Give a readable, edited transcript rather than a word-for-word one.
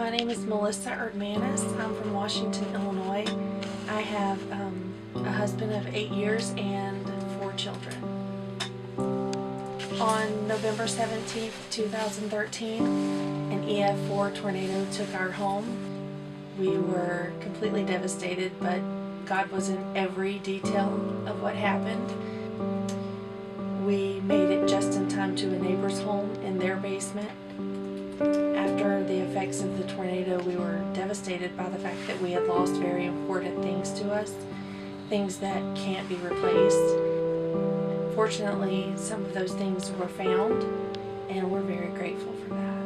My name is Melissa Erdmanis. I'm from Washington, Illinois. I have a husband of 8 years and 4 children. On November 17th, 2013, an EF4 tornado took our home. We were completely devastated, but God was in every detail of what happened. We made it just in time to a neighbor's home in their basement. After the effects of the tornado, we were devastated by the fact that we had lost very important things to us, things that can't be replaced. Fortunately, some of those things were found, and we're very grateful for that.